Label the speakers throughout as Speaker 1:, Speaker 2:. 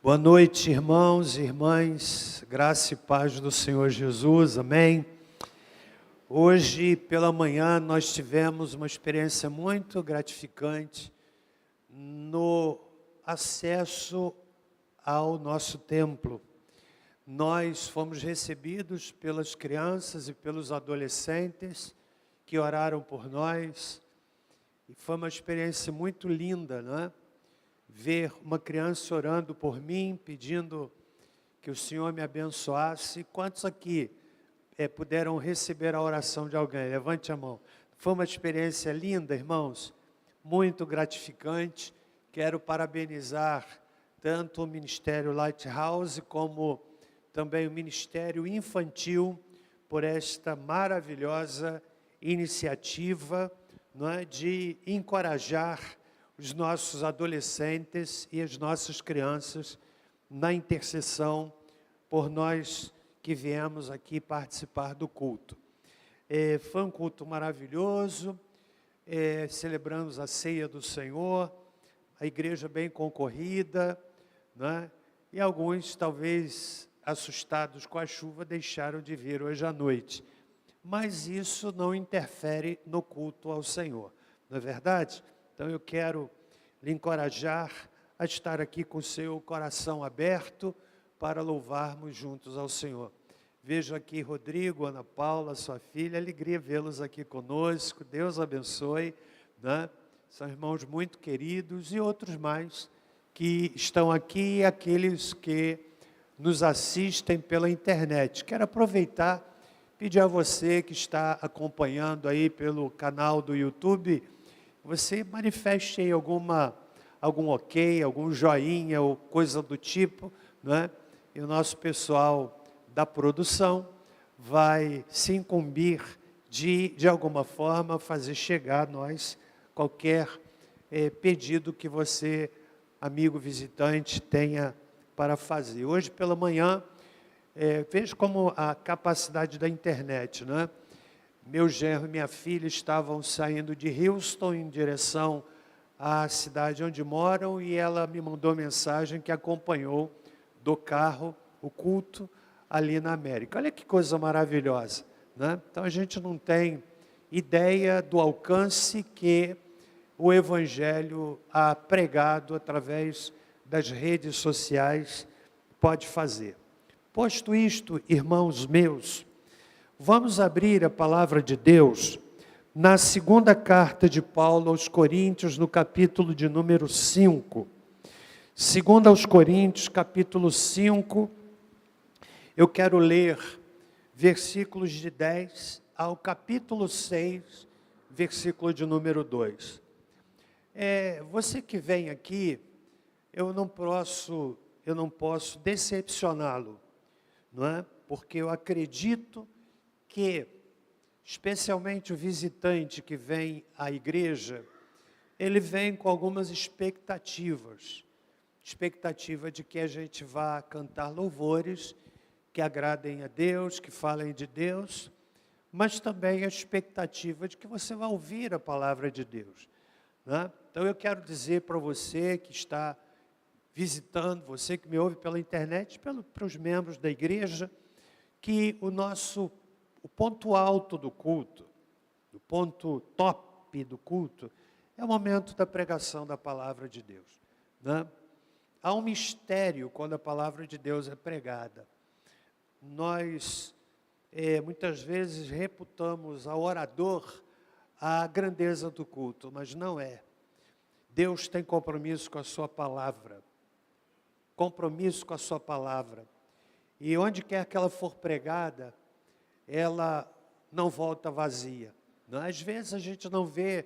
Speaker 1: Boa noite, irmãos e irmãs, graça e paz do Senhor Jesus, amém? Hoje pela manhã nós tivemos uma experiência muito gratificante no acesso ao nosso templo. Nós fomos recebidos pelas crianças e pelos adolescentes que oraram por nós, e foi uma experiência muito linda, não é? Ver uma criança orando por mim, pedindo que o Senhor me abençoasse. Quantos aqui puderam receber a oração de alguém? Levante a mão. Foi uma experiência linda, irmãos, muito gratificante. Quero parabenizar tanto o Ministério Lighthouse como também o Ministério Infantil por esta maravilhosa iniciativa, não é, de encorajar os nossos adolescentes e as nossas crianças na intercessão por nós que viemos aqui participar do culto. Foi um culto maravilhoso, celebramos a ceia do Senhor, a igreja bem concorrida, né? E alguns, talvez assustados com a chuva, deixaram de vir hoje à noite. Mas isso não interfere no culto ao Senhor, não é verdade? Então eu quero lhe encorajar a estar aqui com o seu coração aberto para louvarmos juntos ao Senhor. Vejo aqui Rodrigo, Ana Paula, sua filha, alegria vê-los aqui conosco, Deus abençoe, né? São irmãos muito queridos e outros mais que estão aqui e aqueles que nos assistem pela internet. Quero aproveitar, pedir a você que está acompanhando aí pelo canal do YouTube, você manifeste aí algum ok, algum joinha ou coisa do tipo, não é? E o nosso pessoal da produção vai se incumbir de alguma forma, fazer chegar a nós qualquer pedido que você, amigo visitante, tenha para fazer. Hoje pela manhã, veja como a capacidade da internet, não é? Meu genro e minha filha estavam saindo de Houston em direção à cidade onde moram e ela me mandou mensagem que acompanhou do carro o culto ali na América. Olha que coisa maravilhosa, né? Então a gente não tem ideia do alcance que o Evangelho pregado através das redes sociais pode fazer. Posto isto, irmãos meus, vamos abrir a palavra de Deus na segunda carta de Paulo aos Coríntios, no capítulo de número 5. Segunda aos Coríntios, capítulo 5, eu quero ler versículos de 10 ao capítulo 6, versículo de número 2. Você que vem aqui, eu não posso decepcioná-lo, não é? Porque eu acredito que, especialmente o visitante que vem à igreja, ele vem com algumas expectativas. Expectativa de que a gente vá cantar louvores, que agradem a Deus, que falem de Deus, mas também a expectativa de que você vá ouvir a palavra de Deus, né? Então eu quero dizer para você que está visitando, você que me ouve pela internet, para os membros da igreja, que o ponto alto do culto, o ponto top do culto, é o momento da pregação da palavra de Deus, né? Há um mistério quando a palavra de Deus é pregada. Nós, muitas vezes, reputamos ao orador a grandeza do culto, mas não é. Deus tem compromisso com a sua palavra, compromisso com a sua palavra, e onde quer que ela for pregada, ela não volta vazia. Às vezes a gente não vê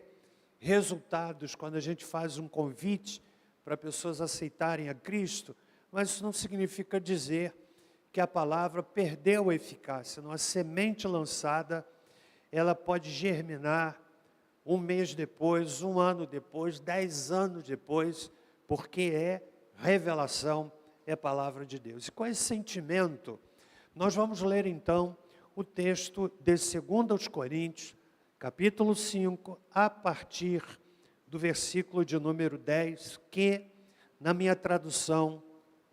Speaker 1: resultados quando a gente faz um convite para pessoas aceitarem a Cristo, mas isso não significa dizer que a palavra perdeu a eficácia. A semente lançada, ela pode germinar um mês depois, um ano depois, 10 anos depois, porque é revelação, é palavra de Deus. E com esse sentimento, nós vamos ler então o texto de 2 Coríntios, capítulo 5, a partir do versículo de número 10, que na minha tradução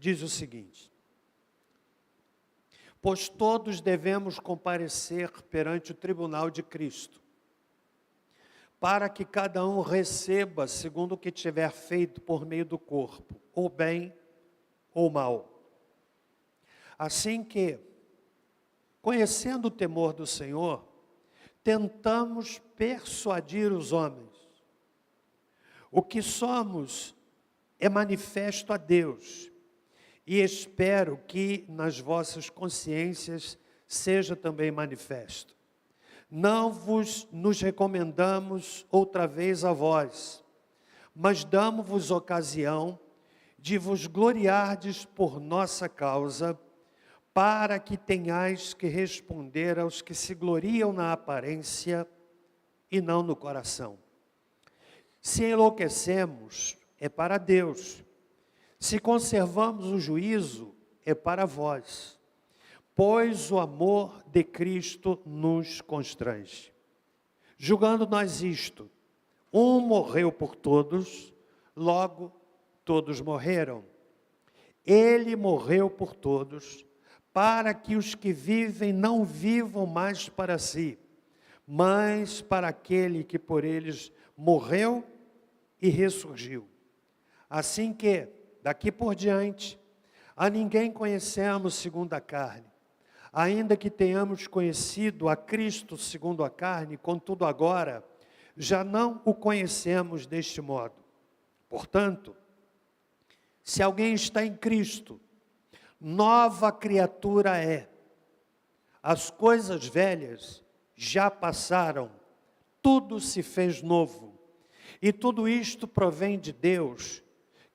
Speaker 1: diz o seguinte: pois todos devemos comparecer perante o tribunal de Cristo, para que cada um receba segundo o que tiver feito por meio do corpo, ou bem ou mal. Assim que, conhecendo o temor do Senhor, tentamos persuadir os homens. O que somos é manifesto a Deus, e espero que nas vossas consciências seja também manifesto. Não nos recomendamos outra vez a vós, mas damos-vos ocasião de vos gloriardes por nossa causa, para que tenhais que responder aos que se gloriam na aparência e não no coração. Se enlouquecemos, é para Deus. Se conservamos o juízo, é para vós. Pois o amor de Cristo nos constrange. Julgando nós isto, um morreu por todos, logo todos morreram. Ele morreu por todos, para que os que vivem não vivam mais para si, mas para aquele que por eles morreu e ressurgiu. Assim que, daqui por diante, a ninguém conhecemos segundo a carne. Ainda que tenhamos conhecido a Cristo segundo a carne, contudo agora, já não o conhecemos deste modo. Portanto, se alguém está em Cristo, nova criatura é. As coisas velhas já passaram, tudo se fez novo. E tudo isto provém de Deus,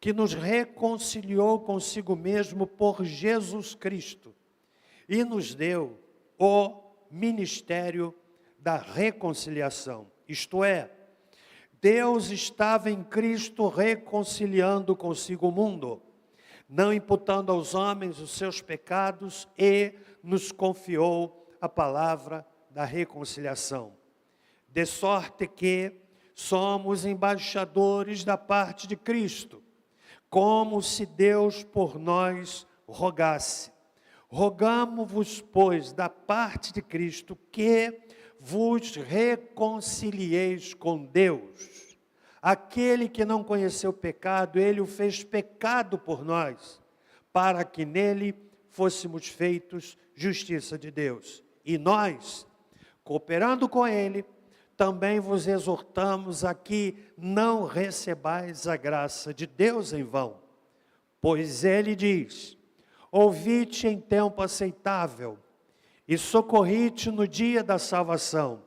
Speaker 1: que nos reconciliou consigo mesmo por Jesus Cristo, e nos deu o ministério da reconciliação. Isto é, Deus estava em Cristo reconciliando consigo o mundo, não imputando aos homens os seus pecados, e nos confiou a palavra da reconciliação. De sorte que somos embaixadores da parte de Cristo, como se Deus por nós rogasse. Rogamo-vos, pois, da parte de Cristo, que vos reconcilieis com Deus. Aquele que não conheceu pecado, ele o fez pecado por nós, para que nele fôssemos feitos justiça de Deus. E nós, cooperando com ele, também vos exortamos a que não recebais a graça de Deus em vão. Pois ele diz: ouvi-te em tempo aceitável, e socorri-te no dia da salvação.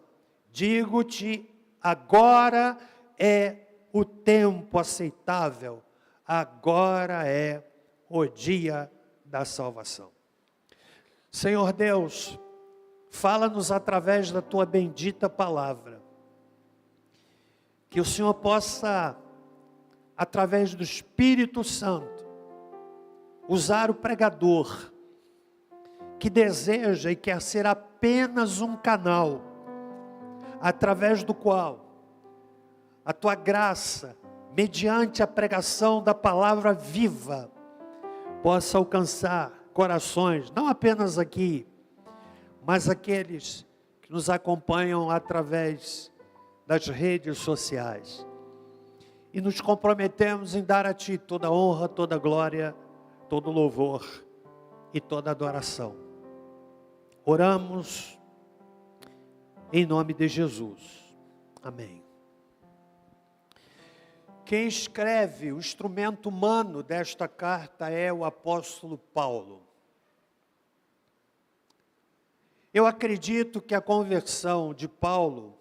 Speaker 1: Digo-te, agora é o tempo aceitável, agora é o dia da salvação. Senhor Deus, fala-nos através da tua bendita palavra, que o Senhor possa, através do Espírito Santo, usar o pregador, que deseja e quer ser apenas um canal, através do qual a tua graça, mediante a pregação da palavra viva, possa alcançar corações, não apenas aqui, mas aqueles que nos acompanham através das redes sociais. E nos comprometemos em dar a Ti toda honra, toda glória, todo louvor e toda adoração. Oramos em nome de Jesus. Amém. Quem escreve o instrumento humano desta carta é o apóstolo Paulo. Eu acredito que a conversão de Paulo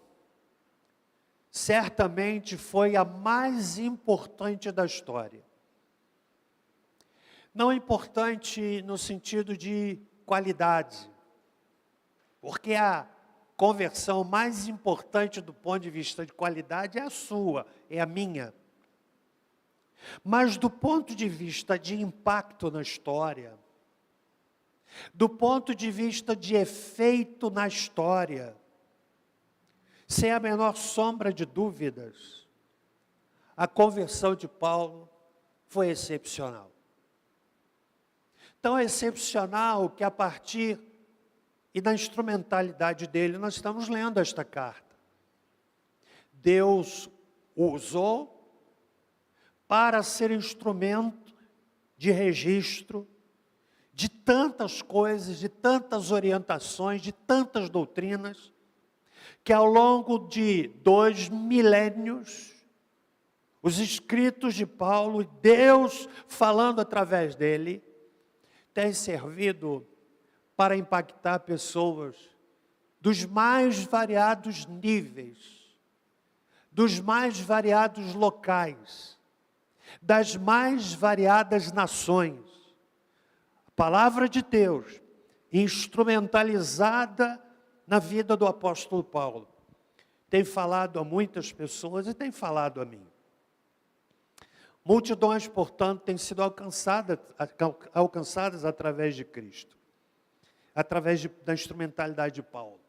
Speaker 1: certamente foi a mais importante da história. Não importante no sentido de qualidade, porque a conversão mais importante do ponto de vista de qualidade é a sua, é a minha. Mas do ponto de vista de impacto na história, do ponto de vista de efeito na história, sem a menor sombra de dúvidas, a conversão de Paulo foi excepcional. tão excepcional que a partir e da instrumentalidade dele nós estamos lendo esta carta. Deus o usou para ser instrumento de registro de tantas coisas, de tantas orientações, de tantas doutrinas, que ao longo de 2 milênios, os escritos de Paulo, Deus falando através dele, têm servido para impactar pessoas dos mais variados níveis, dos mais variados locais, das mais variadas nações. A palavra de Deus, instrumentalizada na vida do apóstolo Paulo, tem falado a muitas pessoas e tem falado a mim. Multidões, portanto, têm sido alcançadas através de Cristo, através da instrumentalidade de Paulo.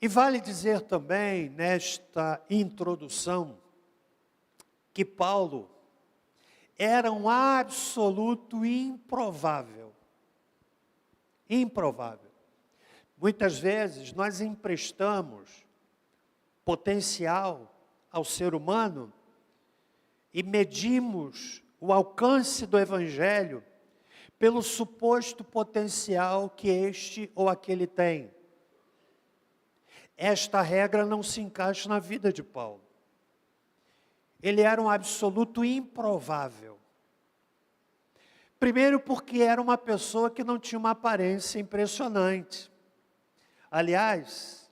Speaker 1: E vale dizer também, nesta introdução, que Paulo era um absoluto improvável. Improvável. Muitas vezes nós emprestamos potencial ao ser humano e medimos o alcance do Evangelho pelo suposto potencial que este ou aquele tem. Esta regra não se encaixa na vida de Paulo. Ele era um absoluto improvável. Primeiro porque era uma pessoa que não tinha uma aparência impressionante. Aliás,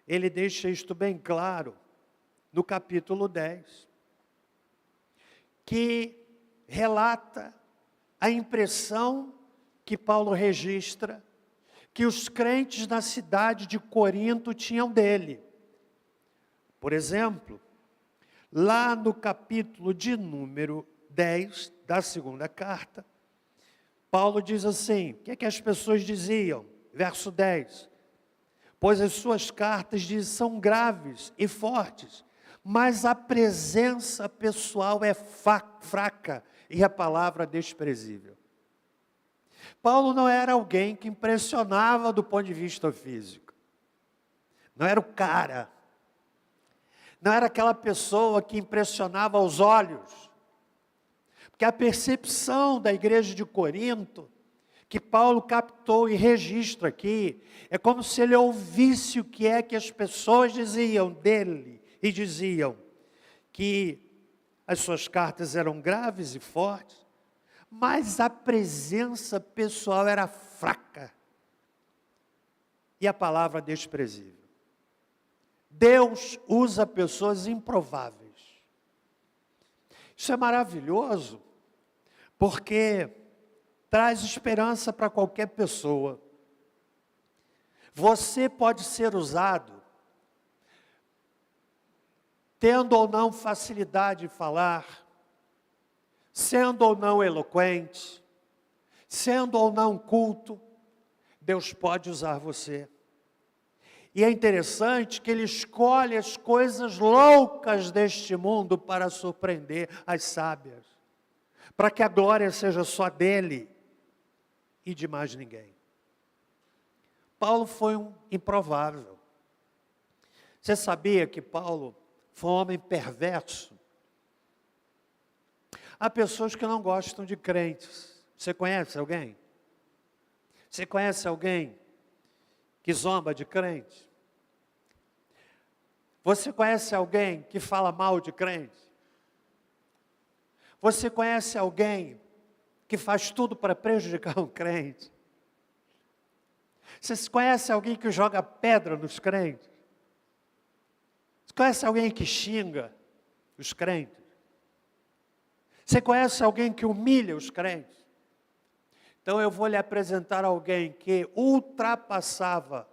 Speaker 1: ele deixa isto bem claro no capítulo 10, que relata a impressão que Paulo registra que os crentes na cidade de Corinto tinham dele. Por exemplo, lá no capítulo de número 10 da segunda carta, Paulo diz assim, o que é que as pessoas diziam? Verso 10, pois as suas cartas são graves e fortes, mas a presença pessoal é fraca e a palavra desprezível. Paulo não era alguém que impressionava do ponto de vista físico. Não era o cara. Não era aquela pessoa que impressionava aos olhos. Porque a percepção da igreja de Corinto, que Paulo captou e registra aqui, é como se ele ouvisse o que é que as pessoas diziam dele. E diziam que as suas cartas eram graves e fortes, mas a presença pessoal era fraca. E a palavra desprezível. Deus usa pessoas improváveis. Isso é maravilhoso, porque traz esperança para qualquer pessoa. Você pode ser usado, tendo ou não facilidade de falar, sendo ou não eloquente, sendo ou não culto, Deus pode usar você. E é interessante que Ele escolhe as coisas loucas deste mundo para surpreender as sábias, para que a glória seja só dEle e de mais ninguém. Paulo foi um improvável. Você sabia que Paulo foi um homem perverso? Há pessoas que não gostam de crentes. Você conhece alguém? Você conhece alguém que zomba de crente? Você conhece alguém que fala mal de crente? Você conhece alguém que faz tudo para prejudicar um crente? Você conhece alguém que joga pedra nos crentes? Você conhece alguém que xinga os crentes? Você conhece alguém que humilha os crentes? Então eu vou lhe apresentar alguém que ultrapassava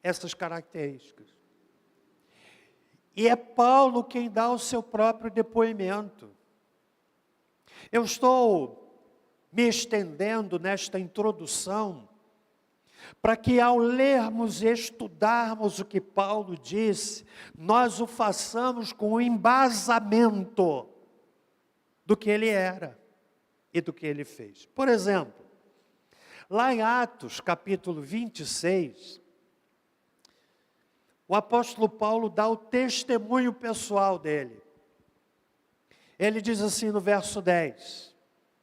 Speaker 1: essas características. E é Paulo quem dá o seu próprio depoimento. Eu estou me estendendo nesta introdução para que ao lermos e estudarmos o que Paulo disse, nós o façamos com o embasamento do que ele era. e do que ele fez. Por exemplo, lá em Atos, capítulo 26, o apóstolo Paulo dá o testemunho pessoal dele. Ele diz assim no verso 10,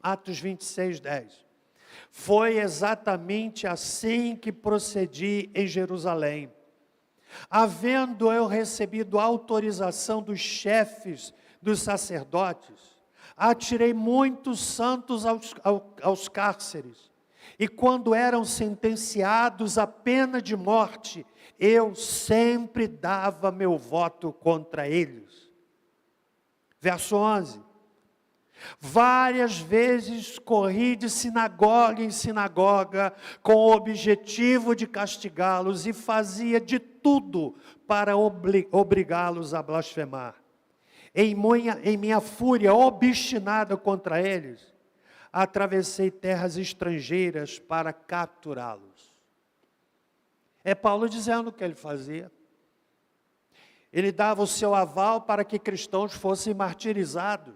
Speaker 1: Atos 26, 10. Foi exatamente assim que procedi em Jerusalém. Havendo eu recebido autorização dos chefes dos sacerdotes, atirei muitos santos aos cárceres. E quando eram sentenciados à pena de morte, eu sempre dava meu voto contra eles. Verso 11. Várias vezes corri de sinagoga em sinagoga com o objetivo de castigá-los e fazia de tudo para obrigá-los a blasfemar. Em minha fúria obstinada contra eles, atravessei terras estrangeiras para capturá-los. É Paulo dizendo o que ele fazia. Ele dava o seu aval para que cristãos fossem martirizados.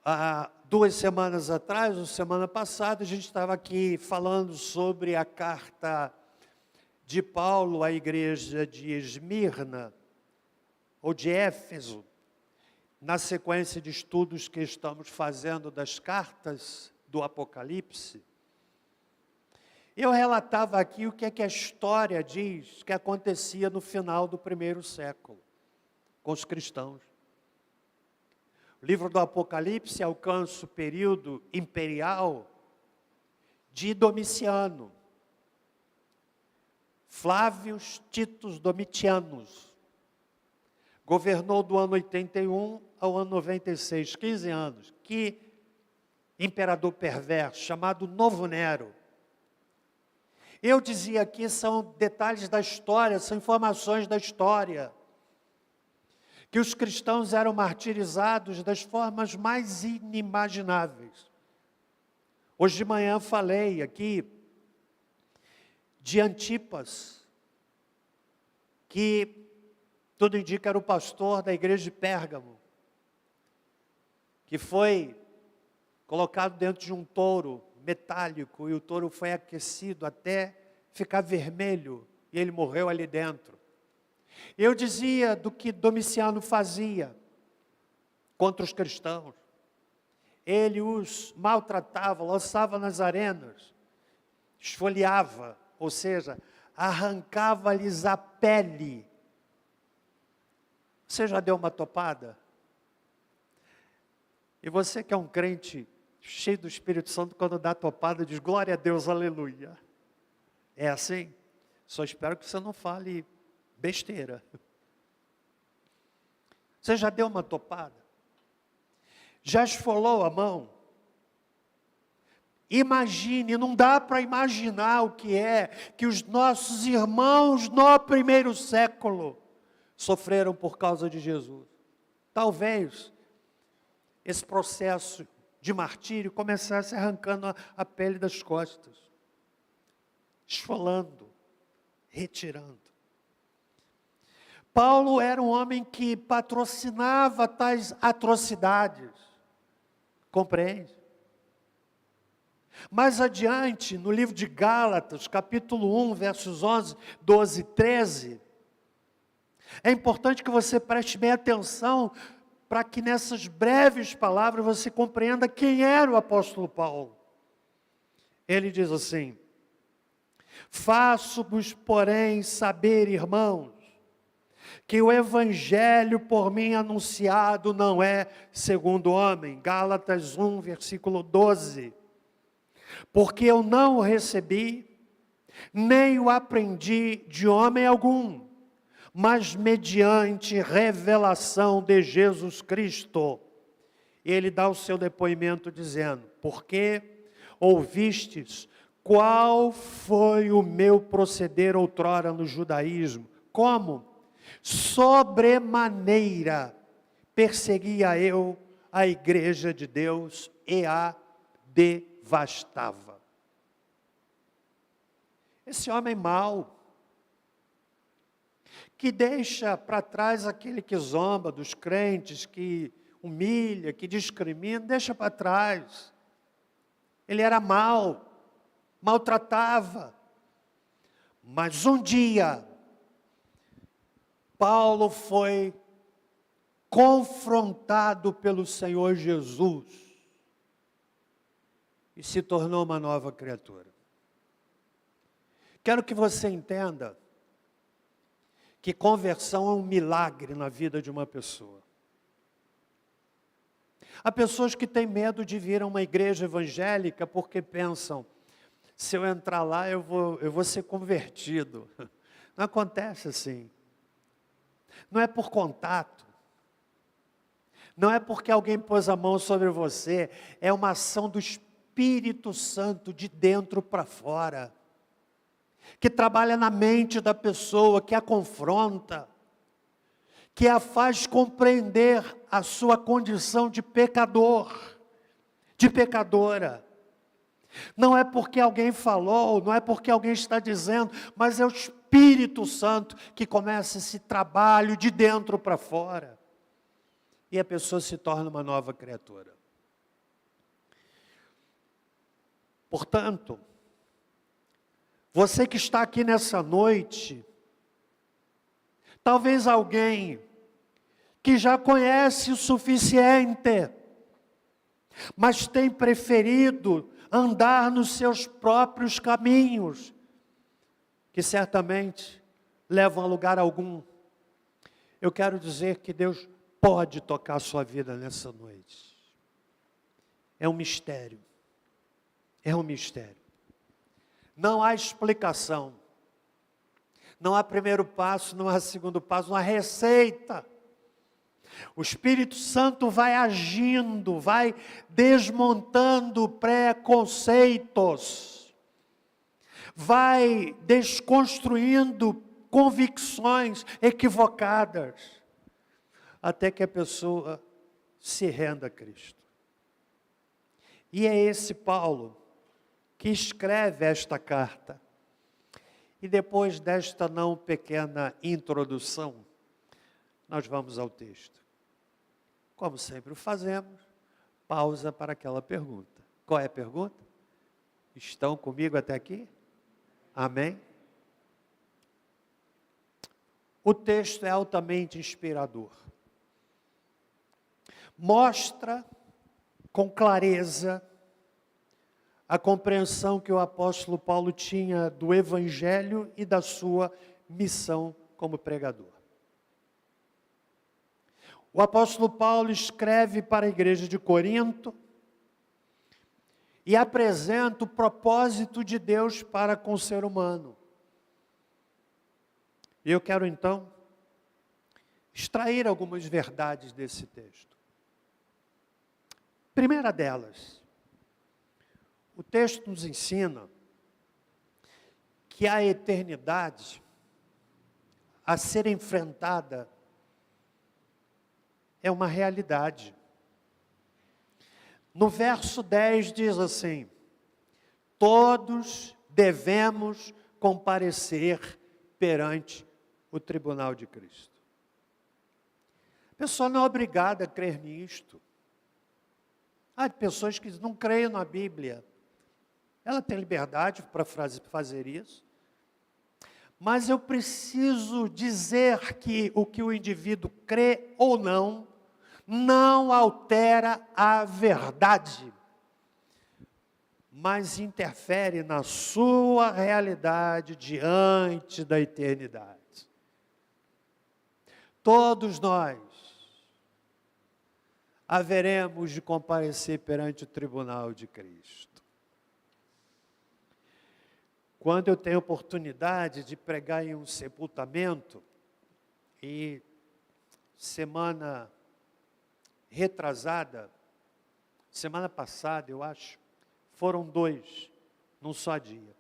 Speaker 1: Há 2 semanas atrás, ou semana passada, a gente estava aqui falando sobre a carta de Paulo à igreja de Esmirna, ou de Éfeso, na sequência de estudos que estamos fazendo das cartas do Apocalipse. Eu relatava aqui o que é que a história diz que acontecia no final do 1º século, com os cristãos. O livro do Apocalipse alcança o período imperial de Domiciano, Flávios Titus Domitianos. Governou do ano 81 ao ano 96, 15 anos. Que imperador perverso, chamado Novo Nero. Eu dizia aqui, são detalhes da história, são informações da história. Que os cristãos eram martirizados das formas mais inimagináveis. Hoje de manhã falei aqui de Antipas, que tudo indica era o pastor da igreja de Pérgamo, que foi colocado dentro de um touro metálico, e o touro foi aquecido até ficar vermelho, e ele morreu ali dentro. Eu dizia do que Domiciano fazia contra os cristãos. Ele os maltratava, lançava nas arenas, esfoliava, ou seja, arrancava-lhes a pele. Você já deu uma topada? E você que é um crente cheio do Espírito Santo, quando dá topada, diz glória a Deus, aleluia. É assim? Só espero que você não fale besteira. Você já deu uma topada? Já esfolou a mão? Imagine, não dá para imaginar o que é que os nossos irmãos no 1º século sofreram por causa de Jesus. Talvez esse processo de martírio começasse arrancando a pele das costas, esfolando, retirando. Paulo era um homem que patrocinava tais atrocidades, compreende? Mais adiante, no livro de Gálatas, capítulo 1, versos 11, 12 e 13, é importante que você preste bem atenção para que nessas breves palavras você compreenda quem era o apóstolo Paulo. Ele diz assim: faço-vos, porém, saber, irmãos, que o evangelho por mim anunciado não é segundo o homem. Gálatas 1, versículo 12. Porque eu não o recebi, nem o aprendi de homem algum, mas mediante revelação de Jesus Cristo. Ele dá o seu depoimento dizendo: porque ouvistes qual foi o meu proceder outrora no judaísmo, como sobremaneira perseguia eu a igreja de Deus e a devastava. Esse homem mau, que deixa para trás aquele que zomba dos crentes, que humilha, que discrimina, deixa para trás. Ele era mau, maltratava. Mas um dia, Paulo foi confrontado pelo Senhor Jesus e se tornou uma nova criatura. Quero que você entenda que conversão é um milagre na vida de uma pessoa. Há pessoas que têm medo de vir a uma igreja evangélica porque pensam, se eu entrar lá eu vou ser convertido. Não acontece assim. Não é por contato. Não é porque alguém pôs a mão sobre você. É uma ação do Espírito Santo de dentro para fora. Que trabalha na mente da pessoa, que a confronta. Que a faz compreender a sua condição de pecador, de pecadora. Não é porque alguém falou, não é porque alguém está dizendo, mas é o Espírito Santo que começa esse trabalho de dentro para fora. E a pessoa se torna uma nova criatura. Portanto, você que está aqui nessa noite, talvez alguém que já conhece o suficiente, mas tem preferido andar nos seus próprios caminhos, que certamente levam a lugar algum. Eu quero dizer que Deus pode tocar a sua vida nessa noite. É um mistério. É um mistério. Não há explicação. Não há primeiro passo, não há segundo passo, não há receita. O Espírito Santo vai agindo, vai desmontando preconceitos, vai desconstruindo convicções equivocadas, até que a pessoa se renda a Cristo. E é esse Paulo que escreve esta carta. E depois desta não pequena introdução, nós vamos ao texto. Como sempre o fazemos, pausa para aquela pergunta. Qual é a pergunta? Estão comigo até aqui? Amém? O texto é altamente inspirador. Mostra com clareza a compreensão que o apóstolo Paulo tinha do Evangelho e da sua missão como pregador. O apóstolo Paulo escreve para a igreja de Corinto e apresenta o propósito de Deus para com o ser humano. E eu quero então extrair algumas verdades desse texto. Primeira delas, o texto nos ensina que a eternidade a ser enfrentada é uma realidade. No verso 10 diz assim: todos devemos comparecer perante o tribunal de Cristo. A pessoa não é obrigada a crer nisto. Há pessoas que não creem na Bíblia. Ela tem liberdade para fazer isso. Mas eu preciso dizer que o que o indivíduo crê ou não altera a verdade, mas interfere na sua realidade diante da eternidade. Todos nós haveremos de comparecer perante o tribunal de Cristo. Quando eu tenho oportunidade de pregar em um sepultamento, e semana retrasada, semana passada eu acho, foram 2, num só dia.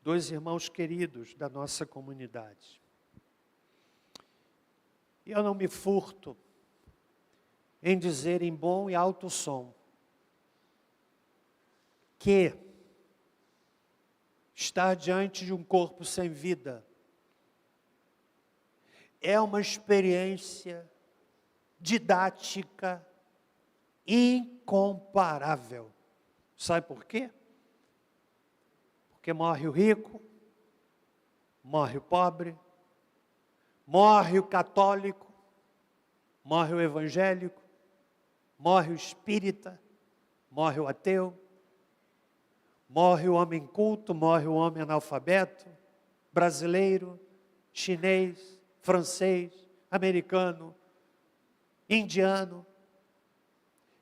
Speaker 1: 2 irmãos queridos da nossa comunidade. E eu não me furto em dizer em bom e alto som que estar diante de um corpo sem vida é uma experiência didática incomparável. Sabe por quê? Porque morre o rico, morre o pobre, morre o católico, morre o evangélico, morre o espírita, morre o ateu, morre o homem culto, morre o homem analfabeto, brasileiro, chinês, francês, americano, indiano,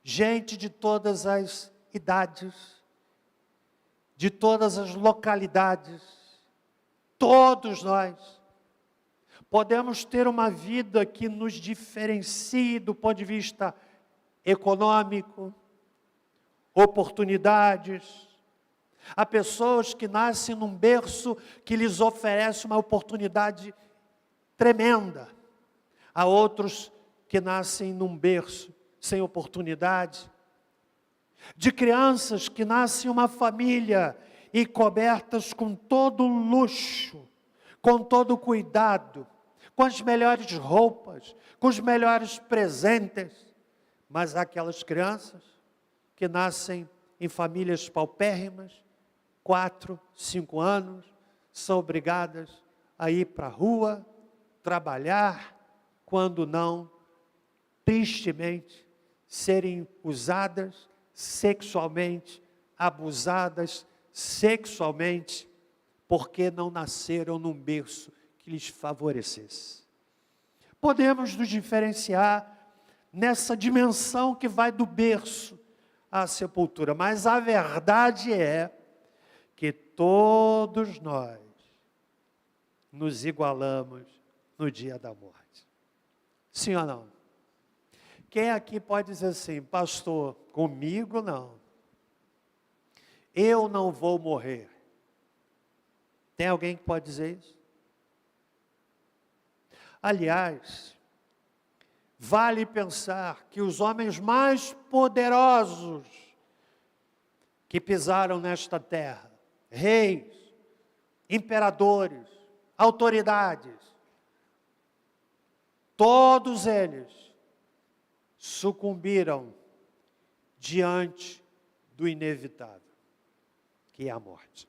Speaker 1: gente de todas as idades, de todas as localidades, todos nós podemos ter uma vida que nos diferencie do ponto de vista econômico, oportunidades. Há pessoas que nascem num berço que lhes oferece uma oportunidade tremenda. Há outros que nascem num berço sem oportunidade. De crianças que nascem em uma família e cobertas com todo luxo, com todo cuidado, com as melhores roupas, com os melhores presentes. Mas há aquelas crianças que nascem em famílias paupérrimas, 4, 5 anos, são obrigadas a ir para a rua, trabalhar, quando não, tristemente, serem usadas sexualmente, abusadas sexualmente, porque não nasceram num berço que lhes favorecesse. Podemos nos diferenciar nessa dimensão que vai do berço à sepultura, mas a verdade é que todos nós nos igualamos no dia da morte. Sim ou não? Quem aqui pode dizer assim, pastor, comigo não. Eu não vou morrer. Tem alguém que pode dizer isso? Aliás, vale pensar que os homens mais poderosos que pisaram nesta terra, reis, imperadores, autoridades, todos eles sucumbiram diante do inevitável, que é a morte.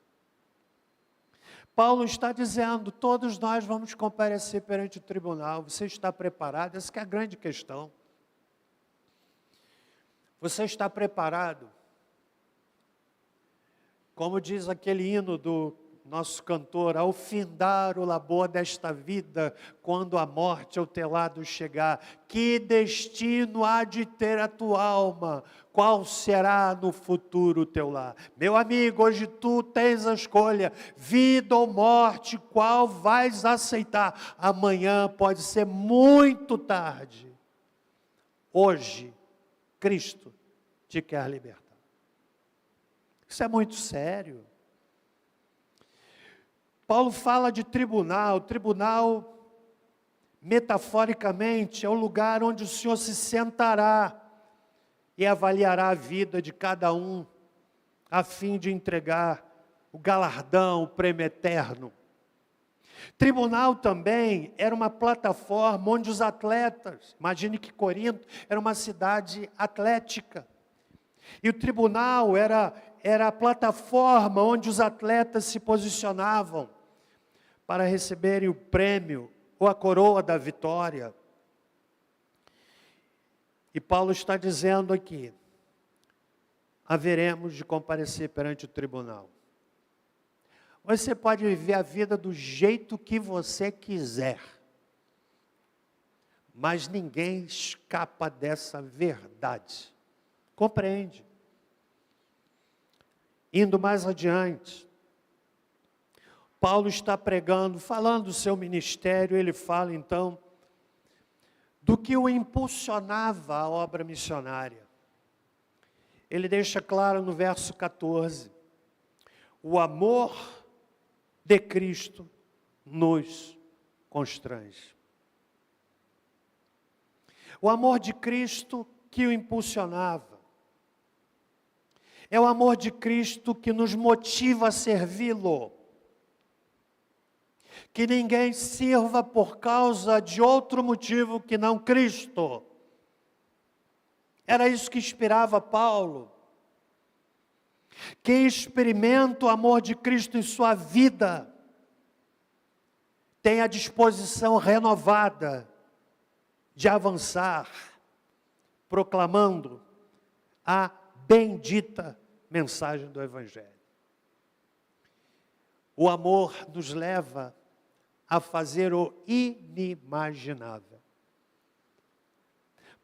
Speaker 1: Paulo está dizendo, todos nós vamos comparecer perante o tribunal. Você está preparado? Essa que é a grande questão. Você está preparado? Como diz aquele hino do nosso cantor, ao findar o labor desta vida, quando a morte ao teu lado chegar, que destino há de ter a tua alma? Qual será no futuro o teu lar? Meu amigo, hoje tu tens a escolha, vida ou morte, qual vais aceitar? Amanhã pode ser muito tarde. Hoje, Cristo te quer libertar. Isso é muito sério. Paulo fala de tribunal. Tribunal, metaforicamente, é o lugar onde o Senhor se sentará e avaliará a vida de cada um, a fim de entregar o galardão, o prêmio eterno. Tribunal também era uma plataforma onde os atletas, imagine que Corinto era uma cidade atlética, e o tribunal era a plataforma onde os atletas se posicionavam para receberem o prêmio ou a coroa da vitória. E Paulo está dizendo aqui, haveremos de comparecer perante o tribunal. Você pode viver a vida do jeito que você quiser, mas ninguém escapa dessa verdade. Compreende? Indo mais adiante, Paulo está pregando, falando do seu ministério, ele fala então do que o impulsionava a obra missionária. Ele deixa claro no verso 14, o amor de Cristo nos constrange. O amor de Cristo que o impulsionava. É o amor de Cristo que nos motiva a servi-lo. Que ninguém sirva por causa de outro motivo que não Cristo. Era isso que inspirava Paulo. Quem experimenta o amor de Cristo em sua vida, tem a disposição renovada de avançar, proclamando a bendita mensagem do Evangelho. O amor nos leva a fazer o inimaginável.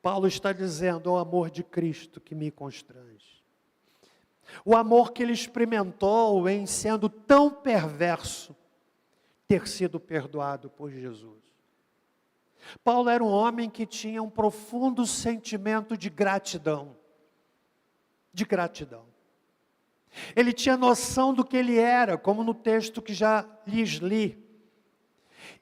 Speaker 1: Paulo está dizendo, é o amor de Cristo que me constrange. O amor que ele experimentou em sendo tão perverso, ter sido perdoado por Jesus. Paulo era um homem que tinha um profundo sentimento de gratidão. De gratidão. Ele tinha noção do que ele era, como no texto que já lhes li.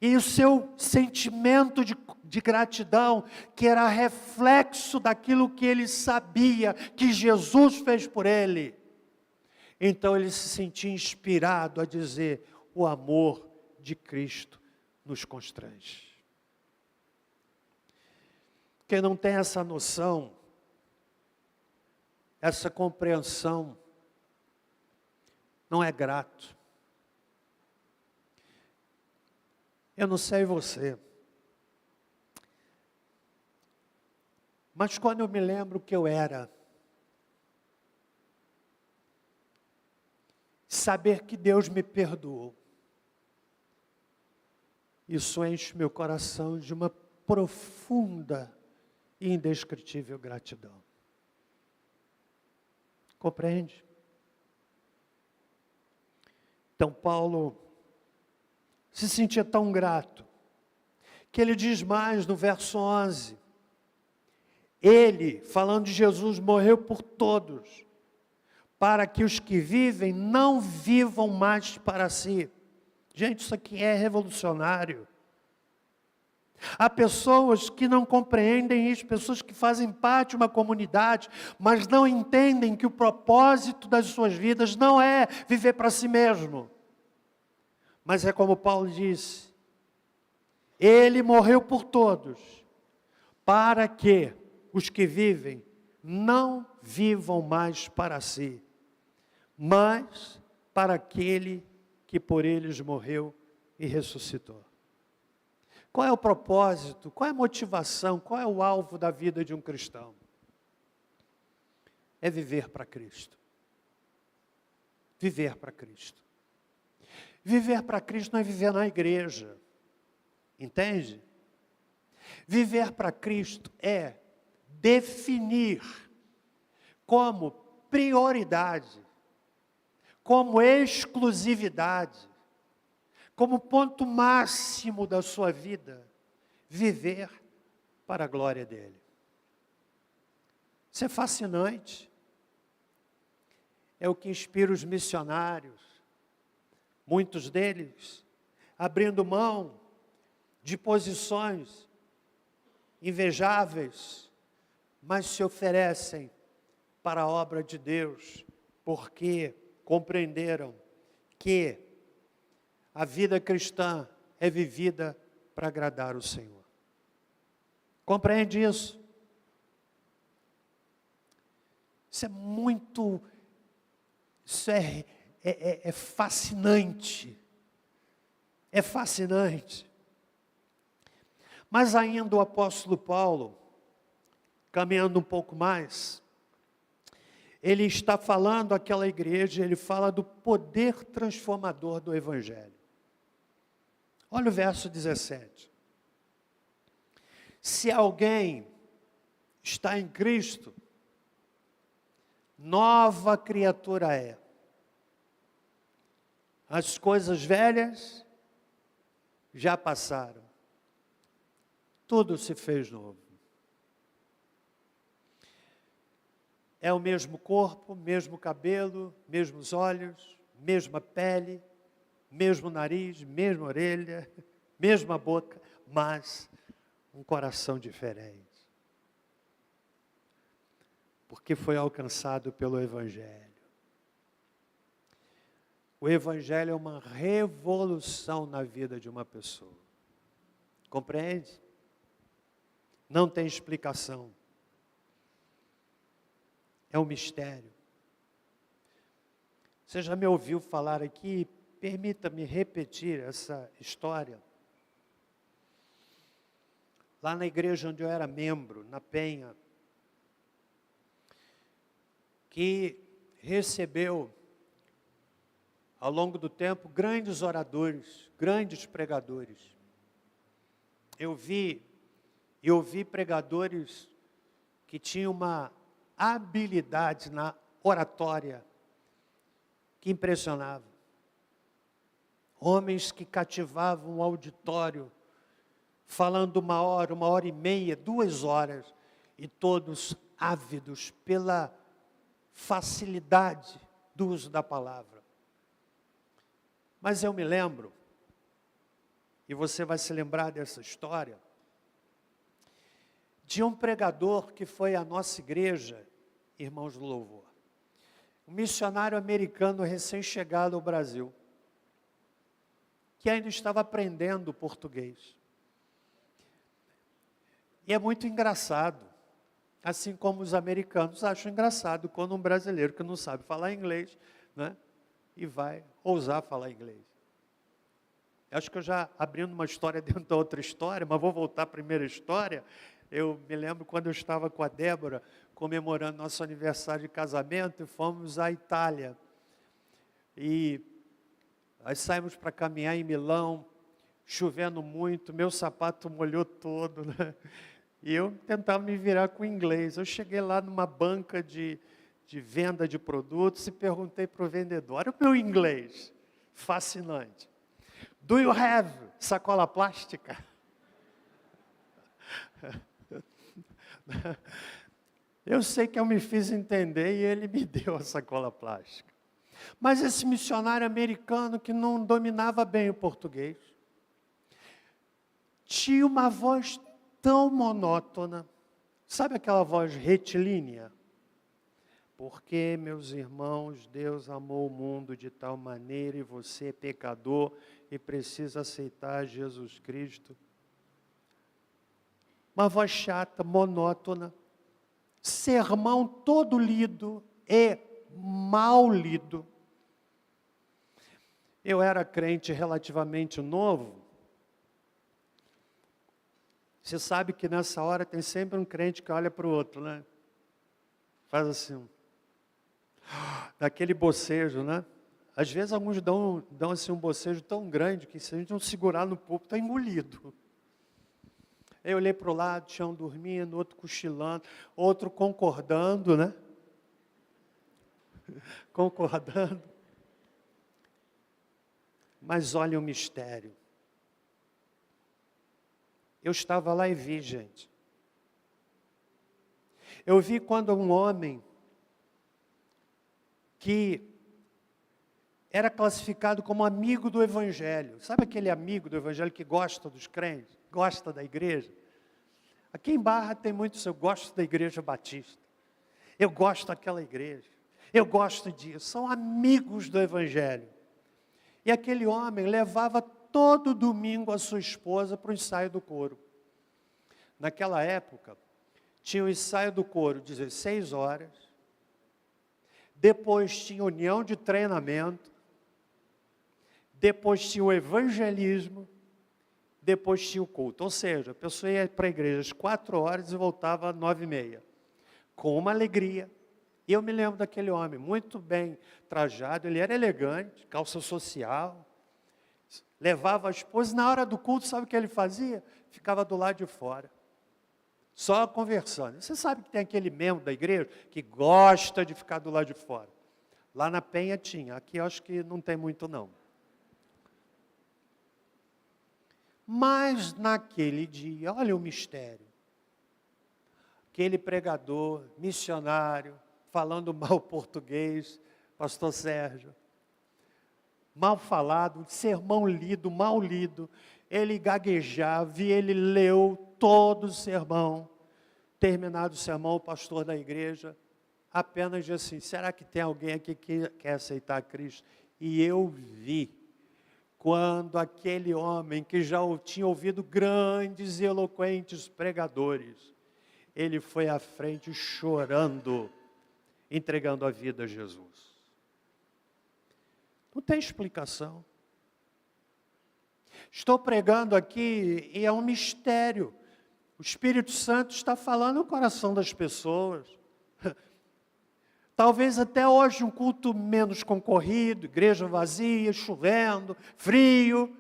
Speaker 1: E o seu sentimento de gratidão, que era reflexo daquilo que ele sabia, que Jesus fez por ele. Então ele se sentia inspirado a dizer, o amor de Cristo nos constrange. Quem não tem essa noção, essa compreensão, não é grato. Eu não sei você, mas quando eu me lembro que eu era, saber que Deus me perdoou, isso enche meu coração de uma profunda e indescritível gratidão. Compreende? Então Paulo se sentia tão grato, que ele diz mais no verso 11, ele, falando de Jesus, morreu por todos, para que os que vivem não vivam mais para si. Gente, isso aqui é revolucionário. Há pessoas que não compreendem isso, pessoas que fazem parte de uma comunidade, mas não entendem que o propósito das suas vidas não é viver para si mesmo. Mas é como Paulo disse, ele morreu por todos, para que os que vivem não vivam mais para si, mas para aquele que por eles morreu e ressuscitou. Qual é o propósito, qual é a motivação, qual é o alvo da vida de um cristão? É viver para Cristo. Viver para Cristo. Viver para Cristo não é viver na igreja, entende? Viver para Cristo é definir como prioridade, como exclusividade, como ponto máximo da sua vida, viver para a glória dele. Isso é fascinante. É o que inspira os missionários, muitos deles abrindo mão de posições invejáveis, mas se oferecem para a obra de Deus, porque compreenderam que a vida cristã é vivida para agradar o Senhor. Compreende isso? Isso é muito, isso é fascinante. É fascinante. Mas ainda o apóstolo Paulo, caminhando um pouco mais, ele está falando àquela igreja, ele fala do poder transformador do Evangelho. Olha o verso 17. Se alguém está em Cristo, nova criatura é. As coisas velhas já passaram. Tudo se fez novo. É o mesmo corpo, mesmo cabelo, mesmos olhos, mesma pele, mesmo nariz, mesma orelha, mesma boca, mas um coração diferente. Porque foi alcançado pelo Evangelho. O Evangelho é uma revolução na vida de uma pessoa. Compreende? Não tem explicação. É um mistério. Você já me ouviu falar aqui? Permita-me repetir essa história. Lá na igreja onde eu era membro, na Penha, que recebeu, ao longo do tempo, grandes oradores, grandes pregadores. Eu ouvi pregadores que tinham uma habilidade na oratória que impressionava. Homens que cativavam o auditório, falando 1 hora e meia, 2 horas, e todos ávidos pela facilidade do uso da palavra. Mas eu me lembro, e você vai se lembrar dessa história, de um pregador que foi à nossa igreja, irmãos do louvor, um missionário americano recém-chegado ao Brasil, que ainda estava aprendendo português. E é muito engraçado, assim como os americanos acham engraçado quando um brasileiro que não sabe falar inglês, né, e vai ousar falar inglês. Acho que eu já abrindo uma história dentro da outra história, mas vou voltar à primeira história. Eu me lembro quando eu estava com a Débora, comemorando nosso aniversário de casamento, e fomos à Itália. E nós saímos para caminhar em Milão, chovendo muito, meu sapato molhou todo, né? E eu tentava me virar com o inglês. Eu cheguei lá numa banca de venda de produtos e perguntei para o vendedor, olha o meu inglês, fascinante. Do you have sacola plástica? Eu sei que eu me fiz entender e ele me deu a sacola plástica. Mas esse missionário americano que não dominava bem o português, tinha uma voz tão monótona, sabe aquela voz retilínea? Porque, meus irmãos, Deus amou o mundo de tal maneira e você é pecador e precisa aceitar Jesus Cristo. Uma voz chata, monótona, sermão todo lido e mal lido. Eu era crente relativamente novo. Você sabe que nessa hora tem sempre um crente que olha para o outro, né? Faz assim, daquele bocejo, né? Às vezes alguns dão assim um bocejo tão grande que se a gente não segurar no púlpito, está engolido. Eu olhei para o lado, tinha um dormindo, outro cochilando, outro concordando, né? Concordando. Mas olha o mistério. Eu estava lá e vi, gente. Eu vi quando um homem que era classificado como amigo do Evangelho. Sabe aquele amigo do Evangelho que gosta dos crentes? Gosta da igreja? Aqui em Barra tem muito isso. Eu gosto da igreja batista. Eu gosto daquela igreja. Eu gosto disso. São amigos do Evangelho. E aquele homem levava todo domingo a sua esposa para o ensaio do coro. Naquela época, tinha o ensaio do coro 16 horas, depois tinha união de treinamento, depois tinha o evangelismo, depois tinha o culto. Ou seja, a pessoa ia para a igreja às 4 horas e voltava às 9h30, com uma alegria. E eu me lembro daquele homem, muito bem trajado, ele era elegante, calça social, levava a esposa, e na hora do culto, sabe o que ele fazia? Ficava do lado de fora, só conversando. Você sabe que tem aquele membro da igreja que gosta de ficar do lado de fora. Lá na Penha tinha, aqui eu acho que não tem muito não. Mas naquele dia, olha o mistério. Aquele pregador, missionário, falando mal português, pastor Sérgio, mal falado, sermão lido, mal lido, ele gaguejava e ele leu todo o sermão. Terminado o sermão, o pastor da igreja apenas disse assim, será que tem alguém aqui que quer aceitar Cristo? E eu vi, quando aquele homem que já tinha ouvido grandes e eloquentes pregadores, ele foi à frente chorando, entregando a vida a Jesus. Não tem explicação. Estou pregando aqui e é um mistério. O Espírito Santo está falando no coração das pessoas. Talvez até hoje um culto menos concorrido, igreja vazia, chovendo, frio.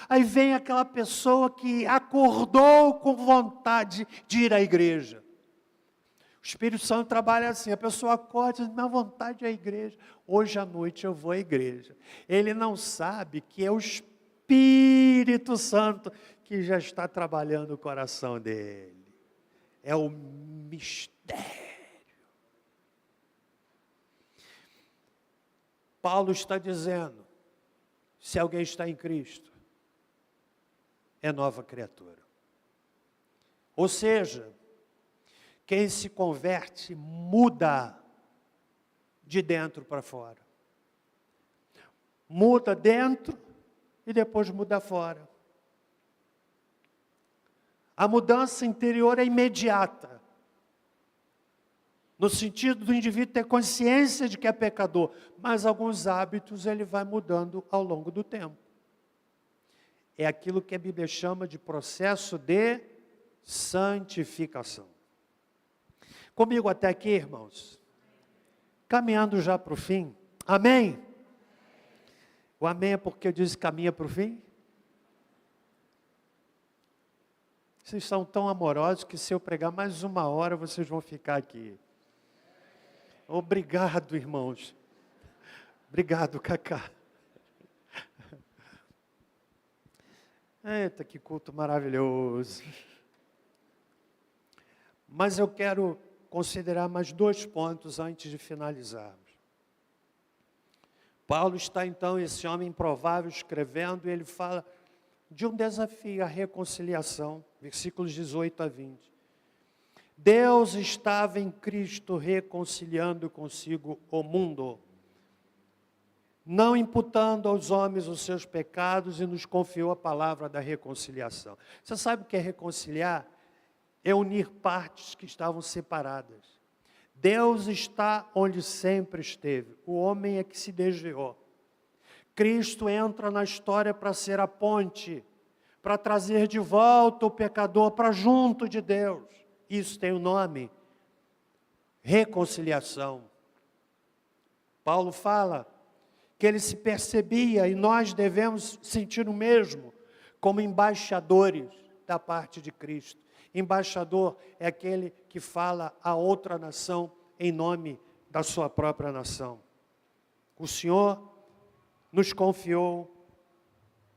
Speaker 1: Aí vem aquela pessoa que acordou com vontade de ir à igreja. O Espírito Santo trabalha assim, a pessoa acorda e diz, minha vontade é a igreja. Hoje à noite eu vou à igreja. Ele não sabe que é o Espírito Santo que já está trabalhando o coração dele. É o mistério. Paulo está dizendo, se alguém está em Cristo, é nova criatura. Ou seja, quem se converte muda de dentro para fora. Muda dentro e depois muda fora. A mudança interior é imediata. No sentido do indivíduo ter consciência de que é pecador, mas alguns hábitos ele vai mudando ao longo do tempo. É aquilo que a Bíblia chama de processo de santificação. Comigo até aqui, irmãos? Caminhando já para o fim. Amém? O amém é porque eu disse caminha para o fim? Vocês são tão amorosos que se eu pregar mais 1 hora, vocês vão ficar aqui. Obrigado, irmãos. Obrigado, Cacá. Eita, que culto maravilhoso. Mas eu quero considerar mais 2 pontos antes de finalizarmos. Paulo está então, esse homem improvável, escrevendo, e ele fala de um desafio, a reconciliação, versículos 18 a 20. Deus estava em Cristo reconciliando consigo o mundo, não imputando aos homens os seus pecados, e nos confiou a palavra da reconciliação. Você sabe o que é reconciliar? É unir partes que estavam separadas. Deus está onde sempre esteve, o homem é que se desviou. Cristo entra na história para ser a ponte, para trazer de volta o pecador para junto de Deus. Isso tem o nome, reconciliação. Paulo fala que ele se percebia, e nós devemos sentir o mesmo, como embaixadores da parte de Cristo. Embaixador é aquele que fala a outra nação em nome da sua própria nação. O Senhor nos confiou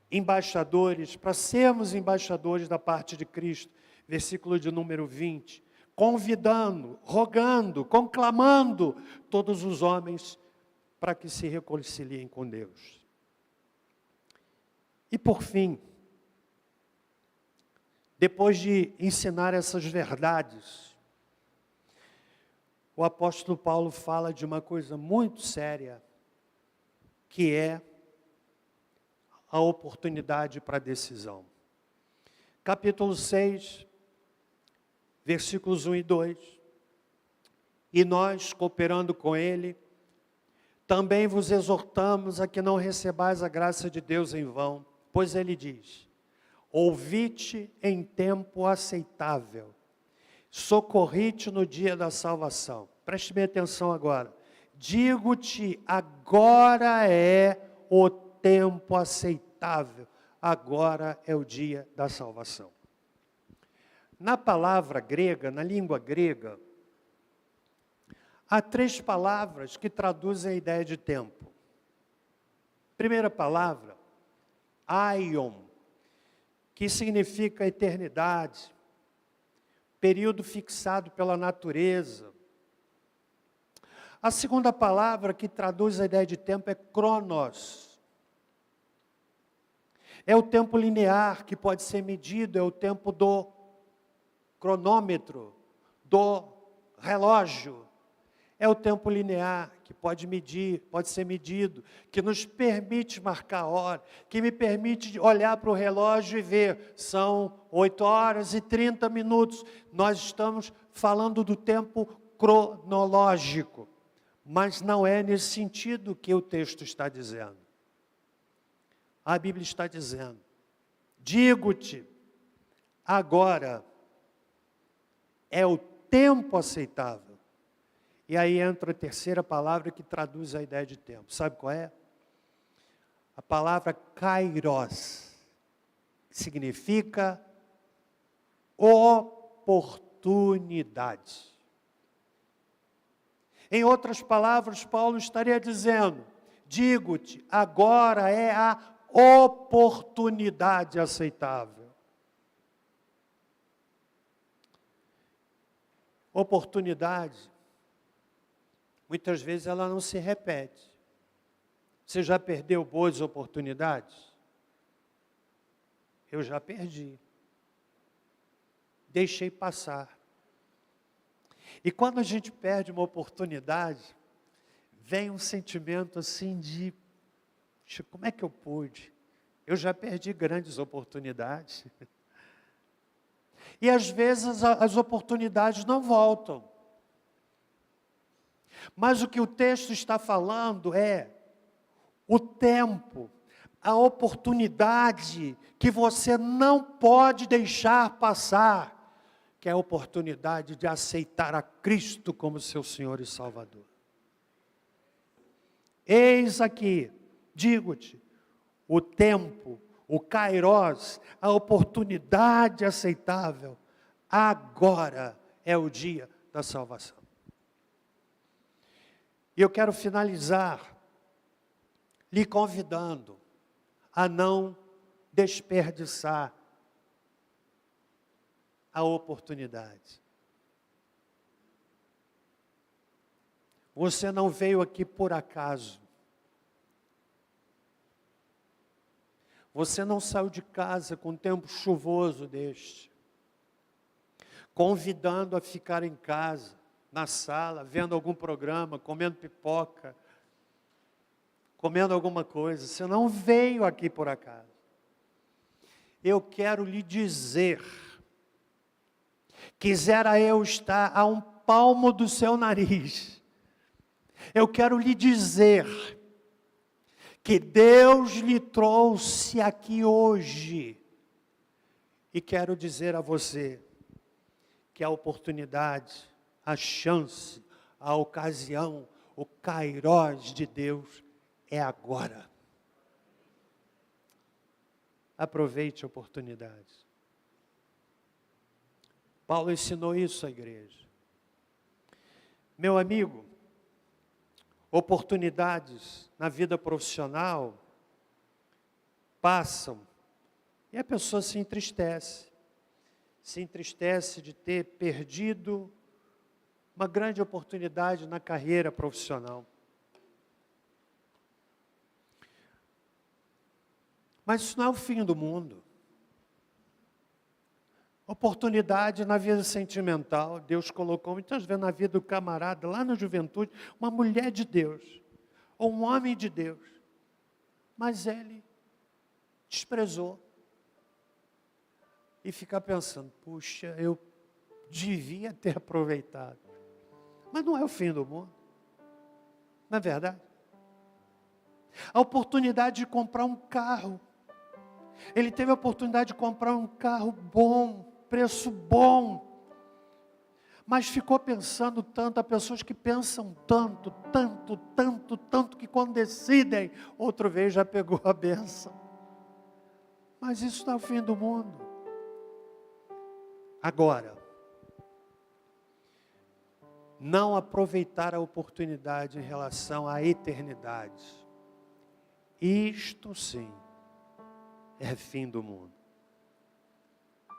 Speaker 1: embaixadores, para sermos embaixadores da parte de Cristo. Versículo de número 20, convidando, rogando, conclamando todos os homens para que se reconciliem com Deus. E por fim, depois de ensinar essas verdades, o apóstolo Paulo fala de uma coisa muito séria, que é a oportunidade para a decisão. Capítulo 6, versículos 1 e 2. E nós, cooperando com ele, também vos exortamos a que não recebais a graça de Deus em vão, pois ele diz, ouvi-te em tempo aceitável, socorri-te no dia da salvação. Preste bem atenção agora. Digo-te, agora é o tempo aceitável, agora é o dia da salvação. Na palavra grega, na língua grega, há 3 palavras que traduzem a ideia de tempo. Primeira palavra, aion, que significa eternidade, período fixado pela natureza. A segunda palavra que traduz a ideia de tempo é cronos. É o tempo linear que pode ser medido, é o tempo do cronômetro, do relógio. É o tempo linear, que pode medir, pode ser medido, que nos permite marcar a hora, que me permite olhar para o relógio e ver, são 8h30. Nós estamos falando do tempo cronológico, mas não é nesse sentido que o texto está dizendo. A Bíblia está dizendo, digo-te, agora é o tempo aceitável. E aí entra a terceira palavra que traduz a ideia de tempo. Sabe qual é? A palavra kairos, que significa oportunidade. Em outras palavras, Paulo estaria dizendo, digo-te, agora é a oportunidade aceitável. Oportunidade, muitas vezes ela não se repete. Você já perdeu boas oportunidades? Eu já perdi. Deixei passar. E quando a gente perde uma oportunidade, vem um sentimento assim de, como é que eu pude? Eu já perdi grandes oportunidades. E às vezes as oportunidades não voltam. Mas o que o texto está falando é o tempo, a oportunidade que você não pode deixar passar, que é a oportunidade de aceitar a Cristo como seu Senhor e Salvador. Eis aqui, digo-te, o tempo, o kairos, a oportunidade aceitável, agora é o dia da salvação. E eu quero finalizar lhe convidando a não desperdiçar a oportunidade. Você não veio aqui por acaso. Você não saiu de casa com um tempo chuvoso deste, convidando a ficar em casa, na sala, vendo algum programa, comendo pipoca, comendo alguma coisa. Você não veio aqui por acaso. Eu quero lhe dizer, quisera eu estar a um palmo do seu nariz, eu quero lhe dizer que Deus lhe trouxe aqui hoje, e quero dizer a você que a oportunidade, a chance, a ocasião, o kairos de Deus é agora. Aproveite a oportunidade. Paulo ensinou isso à igreja. Meu amigo, oportunidades na vida profissional passam e a pessoa se entristece de ter perdido uma grande oportunidade na carreira profissional. Mas isso não é o fim do mundo. Oportunidade na vida sentimental, Deus colocou muitas vezes na vida do camarada, lá na juventude, uma mulher de Deus, ou um homem de Deus, mas ele desprezou. E fica pensando, puxa, eu devia ter aproveitado. Mas não é o fim do mundo, não é verdade? A oportunidade de comprar um carro, ele teve a oportunidade de comprar um carro bom, preço bom, mas ficou pensando tanto. Há pessoas que pensam tanto, que quando decidem, outra vez já pegou a bênção. Mas isso não é o fim do mundo. Agora, não aproveitar a oportunidade em relação à eternidade, isto sim é fim do mundo.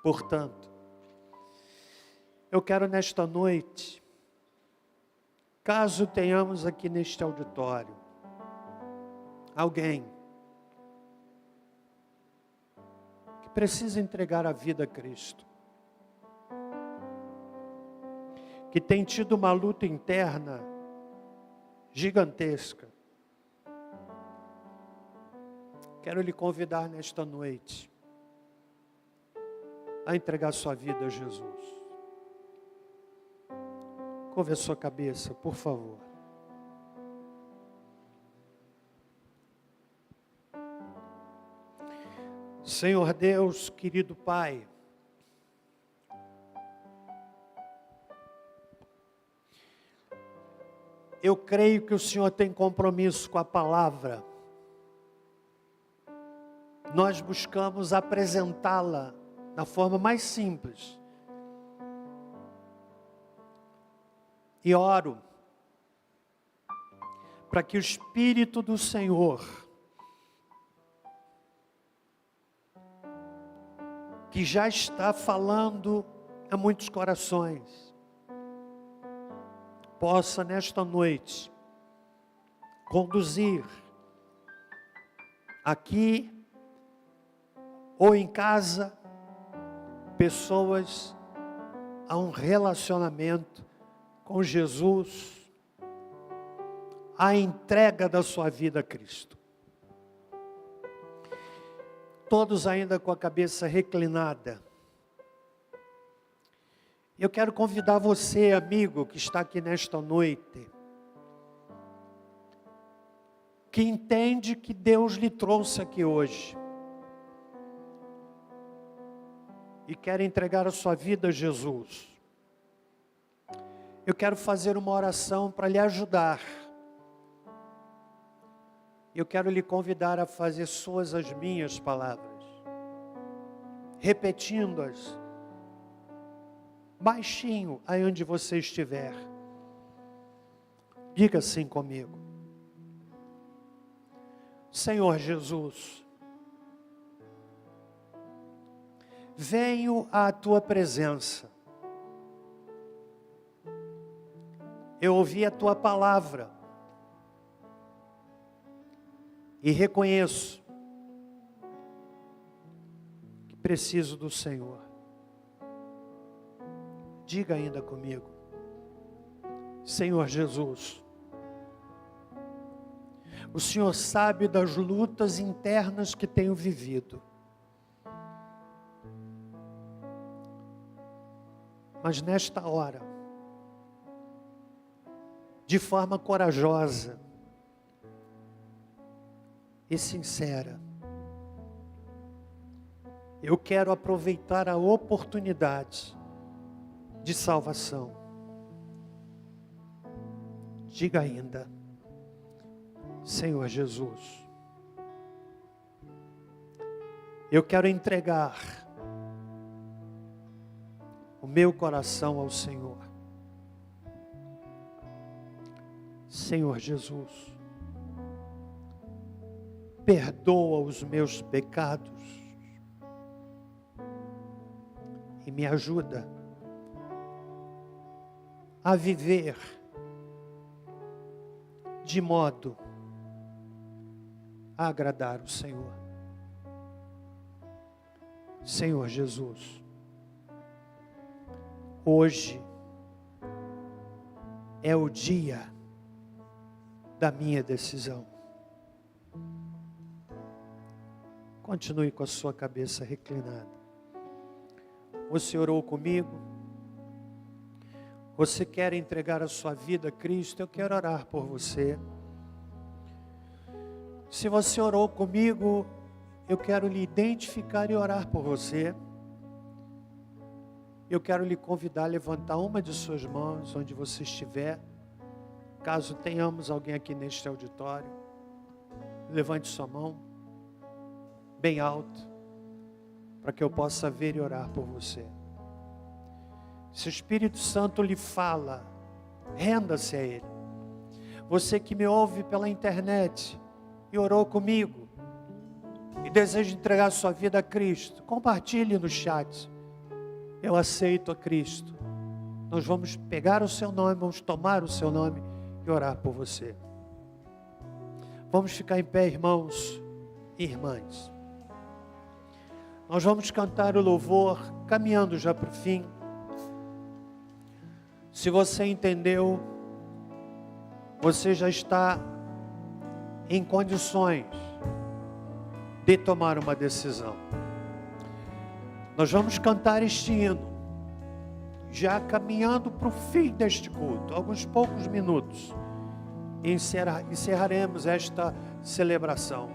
Speaker 1: Portanto, eu quero nesta noite, caso tenhamos aqui neste auditório, alguém que precisa entregar a vida a Cristo, que tem tido uma luta interna gigantesca. Quero lhe convidar nesta noite a entregar sua vida a Jesus. Curve a sua cabeça, por favor. Senhor Deus, querido Pai, eu creio que o Senhor tem compromisso com a palavra. Nós buscamos apresentá-la da forma mais simples. E oro para que o Espírito do Senhor, que já está falando a muitos corações, possa nesta noite conduzir aqui ou em casa pessoas a um relacionamento com Jesus, a entrega da sua vida a Cristo. Todos ainda com a cabeça reclinada. Eu quero convidar você, amigo, que está aqui nesta noite, que entende que Deus lhe trouxe aqui hoje, e quer entregar a sua vida a Jesus. Eu quero fazer uma oração para lhe ajudar. Eu quero lhe convidar a fazer suas as minhas palavras, repetindo-as, baixinho, aí onde você estiver. Diga assim comigo: Senhor Jesus, venho à tua presença. Eu ouvi a tua palavra e reconheço que preciso do Senhor. Diga ainda comigo: Senhor Jesus, o Senhor sabe das lutas internas que tenho vivido. Mas nesta hora, de forma corajosa e sincera, eu quero aproveitar a oportunidade de salvação. Diga ainda: Senhor Jesus, eu quero entregar o meu coração ao Senhor. Senhor Jesus, perdoa os meus pecados e me ajuda a viver de modo a agradar o Senhor. Senhor Jesus, hoje é o dia da minha decisão. Continue com a sua cabeça reclinada. Você orou comigo? Você quer entregar a sua vida a Cristo? Eu quero orar por você. Se você orou comigo, eu quero lhe identificar e orar por você. Eu quero lhe convidar a levantar uma de suas mãos onde você estiver. Caso tenhamos alguém aqui neste auditório, levante sua mão bem alto, para que eu possa ver e orar por você. Se o Espírito Santo lhe fala, renda-se a Ele. Você que me ouve pela internet e orou comigo e deseja entregar sua vida a Cristo, compartilhe no chat: eu aceito a Cristo. Nós vamos pegar o seu nome, vamos tomar o seu nome e orar por você. Vamos ficar em pé, irmãos e irmãs. Nós vamos cantar o louvor, caminhando já para o fim. Se você entendeu você já está em condições de tomar uma decisão. Nós vamos cantar este hino, já caminhando para o fim deste culto, alguns poucos minutos, e encerraremos esta celebração.